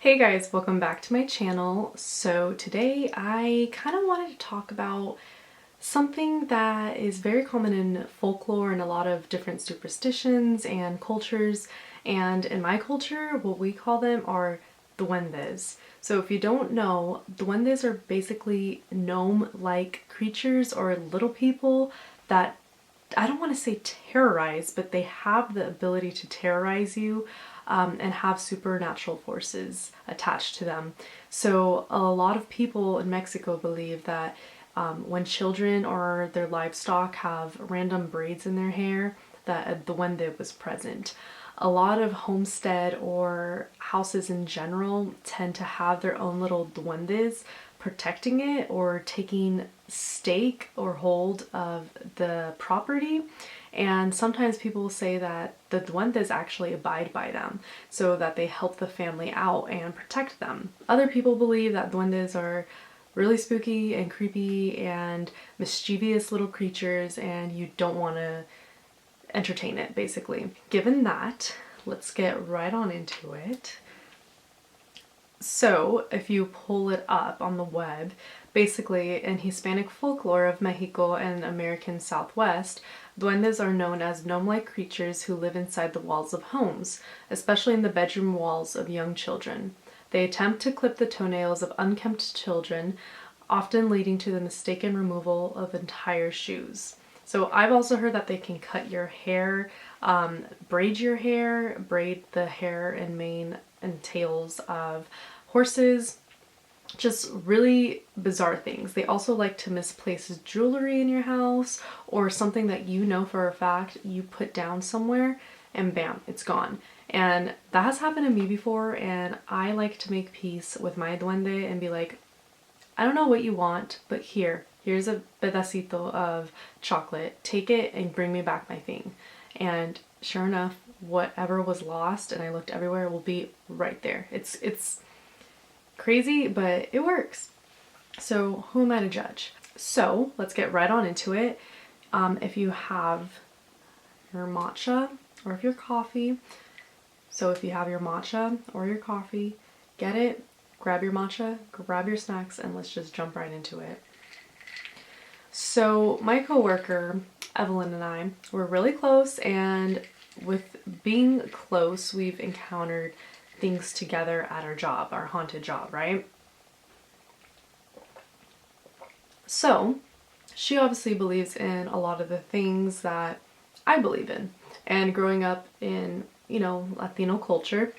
Hey guys, welcome back to my channel. So today I kind of wanted to talk about something that is very common in folklore and a lot of different superstitions and cultures. And in my culture, what we call them are duendes. So if you don't know, duendes are basically gnome-like creatures or little people that I don't want to say terrorize, but they have the ability to terrorize you and have supernatural forces attached to them. So a lot of people in Mexico believe that when children or their livestock have random braids in their hair, that a duende was present. A lot of homestead or houses in general tend to have their own little duendes protecting it or taking stake or hold of the property. And sometimes people say that the duendes actually abide by them so that they help the family out and protect them. Other people believe that duendes are really spooky and creepy and mischievous little creatures and you don't want to entertain it, basically. Given that, let's get right on into it. So, if you pull it up on the web, basically in Hispanic folklore of Mexico and American Southwest, duendes are known as gnome-like creatures who live inside the walls of homes, especially in the bedroom walls of young children. They attempt to clip the toenails of unkempt children, often leading to the mistaken removal of entire shoes. So I've also heard that they can cut your hair, braid your hair, braid the hair and mane and tails of horses, just really bizarre things. They also like to misplace jewelry in your house or something that you know for a fact you put down somewhere and bam, it's gone. And that has happened to me before, and I like to make peace with my duende and be like, I don't know what you want, but here's a pedacito of chocolate. Take it and bring me back my thing. And sure enough, whatever was lost and I looked everywhere will be right there. It's crazy, but it works. So who am I to judge? So let's get right on into it. If you have your matcha or if your coffee, so if you have your matcha or your coffee, get it, grab your matcha, grab your snacks, and let's just jump right into it. So my coworker, Evelyn, and I were really close, and with being close, we've encountered things together at our job, our haunted job, right? So she obviously believes in a lot of the things that I believe in. And growing up in, Latino culture,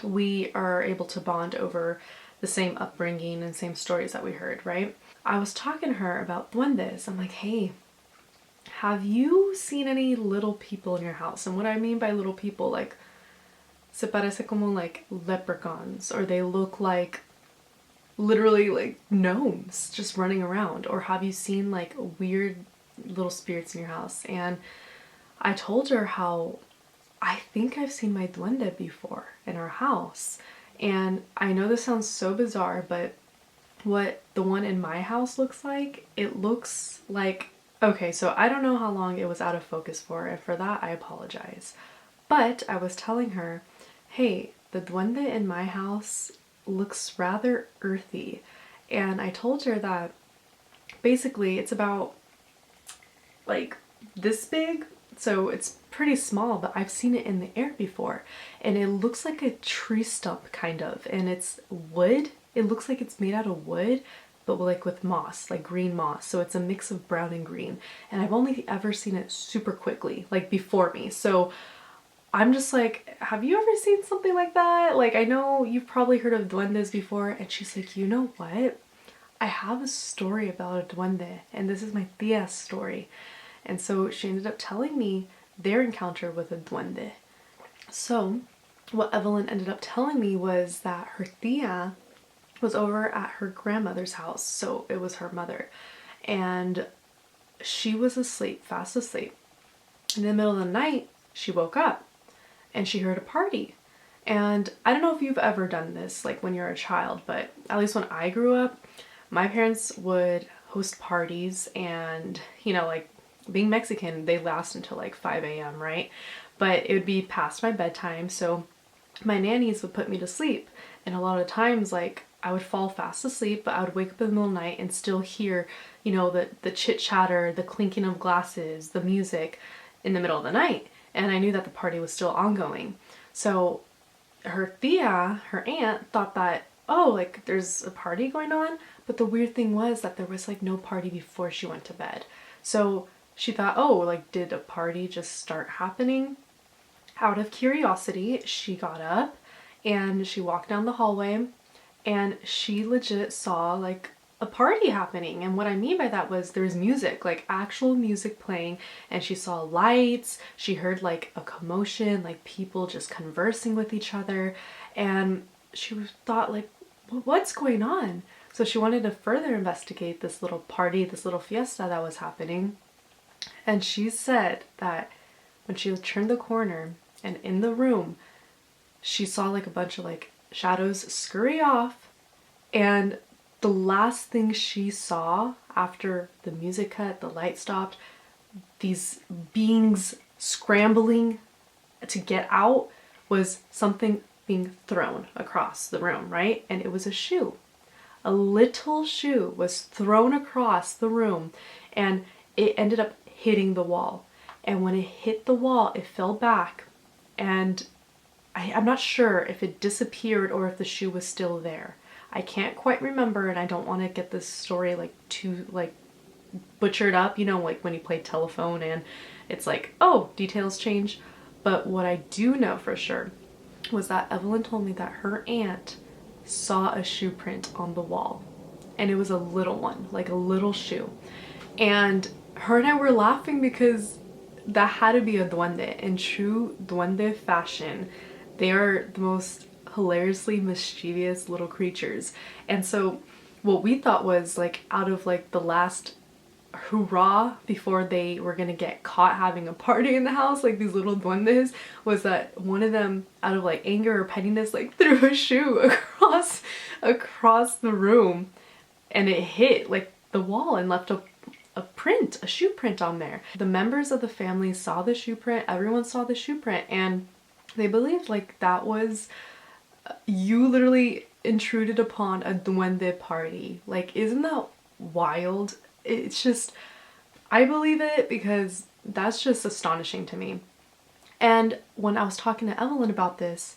we are able to bond over the same upbringing and same stories that we heard, right? I was talking to her about duendes. I'm like, hey, have you seen any little people in your house? And what I mean by little people, like, se parece como like leprechauns, or they look like literally like gnomes just running around, or have you seen like weird little spirits in your house? And I told her how I think I've seen my duende before in our house. And I know this sounds so bizarre, but what the one in my house looks like, it looks like, okay, so I don't know how long it was out of focus for, and for that I apologize. But I was telling her, hey, the duende in my house looks rather earthy. And I told her that basically it's about like this big, so it's pretty small, but I've seen it in the air before. And it looks like a tree stump, kind of. And it's wood. It looks like it's made out of wood, but like with moss, like green moss. So it's a mix of brown and green. And I've only ever seen it super quickly, like before me. So I'm just like, have you ever seen something like that? Like, I know you've probably heard of duendes before. And she's like, you know what? I have a story about a duende, and this is my tia's story. And so she ended up telling me their encounter with a duende. So what Evelyn ended up telling me was that her tia was over at her grandmother's house. So it was her mother. And she was asleep, fast asleep. In the middle of the night, she woke up and she heard a party. And I don't know if you've ever done this, like when you're a child, but at least when I grew up, my parents would host parties and, like being Mexican, they last until like 5 a.m., right? But it would be past my bedtime, so my nannies would put me to sleep. And a lot of times, like, I would fall fast asleep, but I would wake up in the middle of the night and still hear, you know, the chit chatter, the clinking of glasses, the music in the middle of the night. And I knew that the party was still ongoing. So her tia, her aunt, thought that, oh, like there's a party going on. But the weird thing was that there was like no party before she went to bed. So she thought, oh, like did a party just start happening? Out of curiosity, she got up and she walked down the hallway and she legit saw like a party happening. And what I mean by that was there's music, like actual music playing, and she saw lights, she heard like a commotion, like people just conversing with each other, and she thought like, what's going on? So she wanted to further investigate this little party, this little fiesta that was happening. And she said that when she turned the corner and in the room, she saw like a bunch of like shadows scurry off, and the last thing she saw after the music cut, the light stopped, these beings scrambling to get out, was something being thrown across the room, right? And it was a shoe. A little shoe was thrown across the room, and it ended up hitting the wall. And when it hit the wall, it fell back, and I'm not sure if it disappeared or if the shoe was still there. I can't quite remember, and I don't want to get this story like too like butchered up, you know, like when you play telephone and it's like, oh, details change. But what I do know for sure was that Evelyn told me that her aunt saw a shoe print on the wall, and it was a little one, like a little shoe. And her and I were laughing because that had to be a duende. In true duende fashion, they are the most hilariously mischievous little creatures. And so what we thought was like out of like the last hurrah before they were gonna get caught having a party in the house, like these little duendes, was that one of them, out of like anger or pettiness, like threw a shoe across the room, and it hit like the wall and left a shoe print on there. The members of the family saw the shoe print, everyone saw the shoe print, and they believed like that was, you literally intruded upon a duende party. Like, isn't that wild? It's just, I believe it because that's just astonishing to me. And when I was talking to Evelyn about this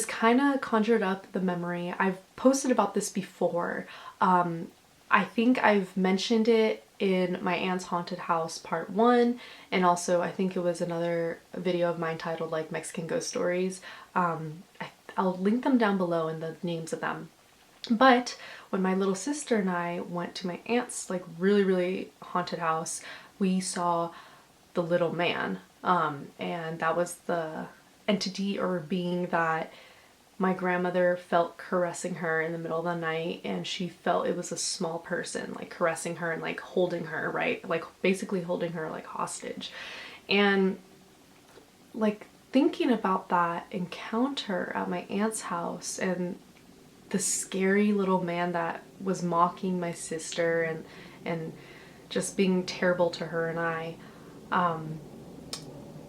kind of conjured up the memory. I've posted about this before. I think I've mentioned it in my aunt's haunted house part 1, and also I think it was another video of mine titled like Mexican ghost stories. I'll link them down below in the names of them. But when my little sister and I went to my aunt's like really haunted house, we saw the little man, and that was the entity or being that my grandmother felt caressing her in the middle of the night, and she felt it was a small person like caressing her and like holding her, right? Like basically holding her like hostage. And like thinking about that encounter at my aunt's house and the scary little man that was mocking my sister and just being terrible to her and I,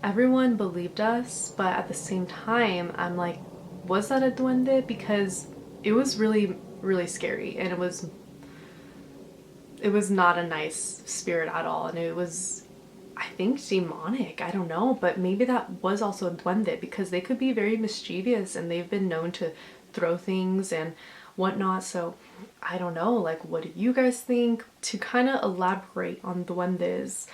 everyone believed us, but at the same time I'm like, was that a duende? Because it was really scary, and it was not a nice spirit at all, and it was, I think, demonic. I don't know, but maybe that was also a duende, because they could be very mischievous and they've been known to throw things and whatnot. So I don't know, like, what do you guys think? To kind of elaborate on duendes,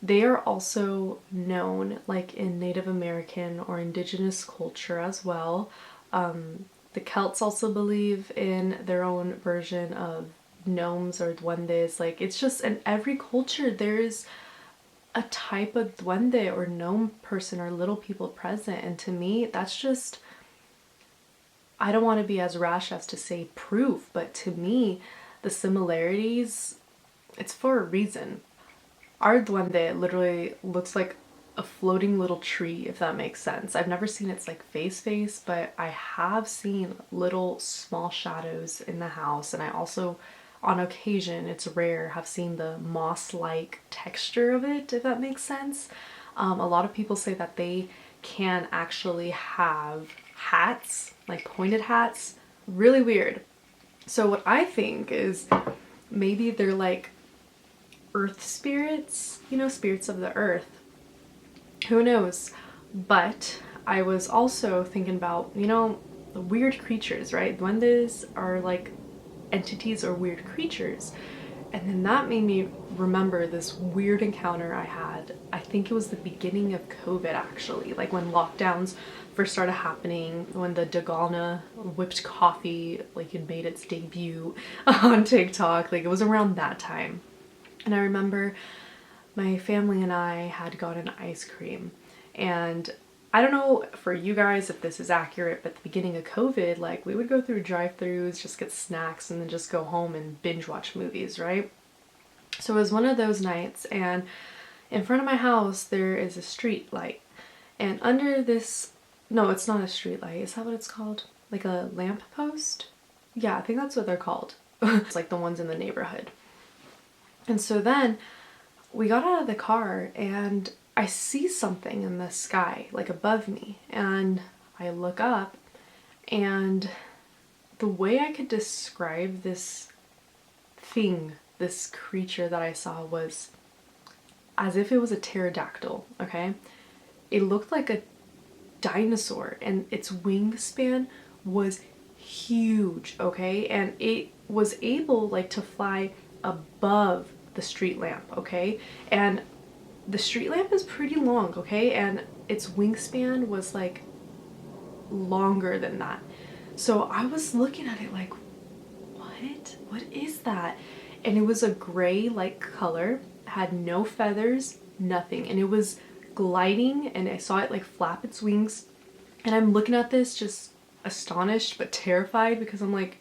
they are also known like in Native American or indigenous culture as well. The Celts also believe in their own version of gnomes or duendes. Like, it's just in every culture there's a type of duende or gnome person or little people present, and to me that's just, I don't want to be as rash as to say proof, but to me the similarities, it's for a reason. Our duende literally looks like a floating little tree, if that makes sense. I've never seen its like face, but I have seen little small shadows in the house, and I also, on occasion, it's rare, have seen the moss-like texture of it, if that makes sense. A lot of people say that they can actually have hats, like pointed hats, really weird. So what I think is maybe they're like earth spirits, you know, spirits of the earth. Who knows? But I was also thinking about, you know, weird creatures, right? Duendes are like entities or weird creatures. And then that made me remember this weird encounter I had. I think it was the beginning of COVID actually, like when lockdowns first started happening, when the Dagana whipped coffee like it made its debut on TikTok. Like it was around that time. And I remember my family and I had gotten ice cream. And I don't know for you guys if this is accurate, but at the beginning of COVID, like we would go through drive-thrus, just get snacks, and then just go home and binge watch movies, right? So it was one of those nights, and in front of my house there is a street light. And under this, no, it's not a street light. Is that what it's called? Like a lamp post? Yeah, I think that's what they're called. It's like the ones in the neighborhood. And so then we got out of the car and I see something in the sky, like above me, and I look up, and the way I could describe this thing, this creature that I saw, was as if it was a pterodactyl, okay? It looked like a dinosaur, and its wingspan was huge, okay? And it was able like to fly above the street lamp, okay? And the street lamp is pretty long, okay? And its wingspan was like longer than that. So I was looking at it like, what is that? And it was a gray like color, had no feathers, nothing. And it was gliding, and I saw it like flap its wings. And I'm looking at this just astonished but terrified, because I'm like,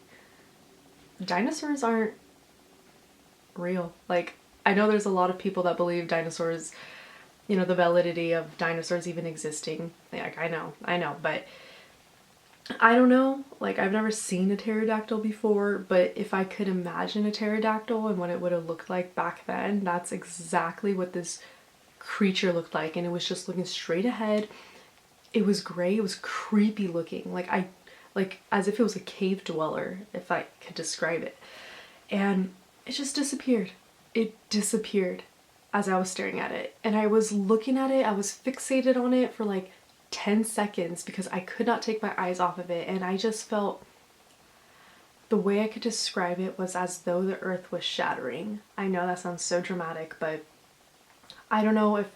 dinosaurs aren't real. Like, I know there's a lot of people that believe dinosaurs, you know, the validity of dinosaurs even existing. Like, I know, but I don't know. Like, I've never seen a pterodactyl before, but if I could imagine a pterodactyl and what it would have looked like back then, that's exactly what this creature looked like. And it was just looking straight ahead. It was gray, it was creepy looking. Like as if it was a cave dweller, if I could describe it. And it just disappeared. It disappeared as I was staring at it. And I was looking at it, I was fixated on it for like 10 seconds because I could not take my eyes off of it. And I just felt, the way I could describe it was as though the earth was shattering. I know that sounds so dramatic, but I don't know if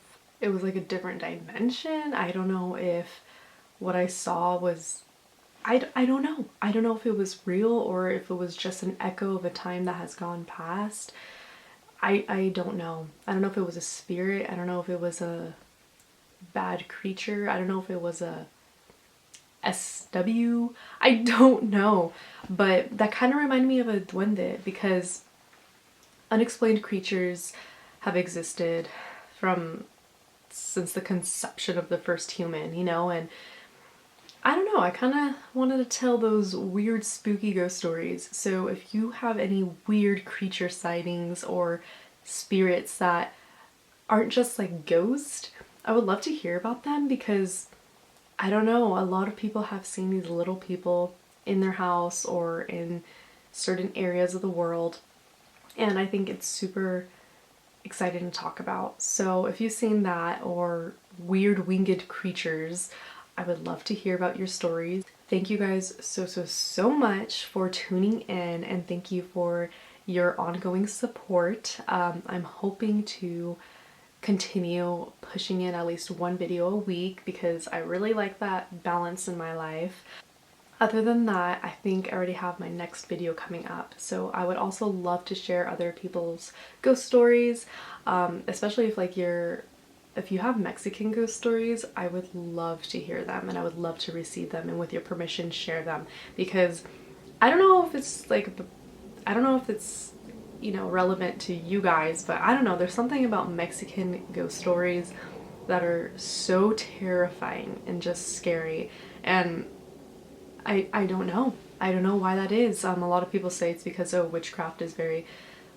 it was like a different dimension. I don't know if what I saw was, I don't know. I don't know if it was real or if it was just an echo of a time that has gone past. I don't know. I don't know if it was a spirit. I don't know if it was a bad creature. I don't know if it was a SW. I don't know. But that kind of reminded me of a duende, because unexplained creatures have existed since the conception of the first human, you know, and I don't know, I kind of wanted to tell those weird spooky ghost stories. So if you have any weird creature sightings or spirits that aren't just like ghosts, I would love to hear about them, because I don't know, a lot of people have seen these little people in their house or in certain areas of the world, and I think it's super exciting to talk about. So if you've seen that or weird winged creatures, I would love to hear about your stories. Thank you guys so much for tuning in, and thank you for your ongoing support. I'm hoping to continue pushing in at least one video a week, because I really like that balance in my life. Other than that, I think I already have my next video coming up. So I would also love to share other people's ghost stories, especially if you have Mexican ghost stories. I would love to hear them, and I would love to receive them, and with your permission share them, because I don't know if it's you know, relevant to you guys, but I don't know, there's something about Mexican ghost stories that are so terrifying and just scary, and I don't know. I don't know why that is. A lot of people say it's because witchcraft is very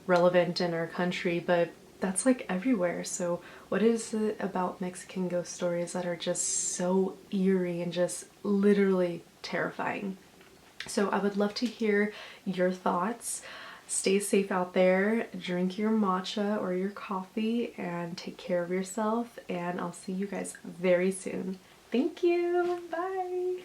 relevant in our country, but that's like everywhere. So what is it about Mexican ghost stories that are just so eerie and just literally terrifying? So I would love to hear your thoughts. Stay safe out there, drink your matcha or your coffee, and take care of yourself. And I'll see you guys very soon. Thank you. Bye.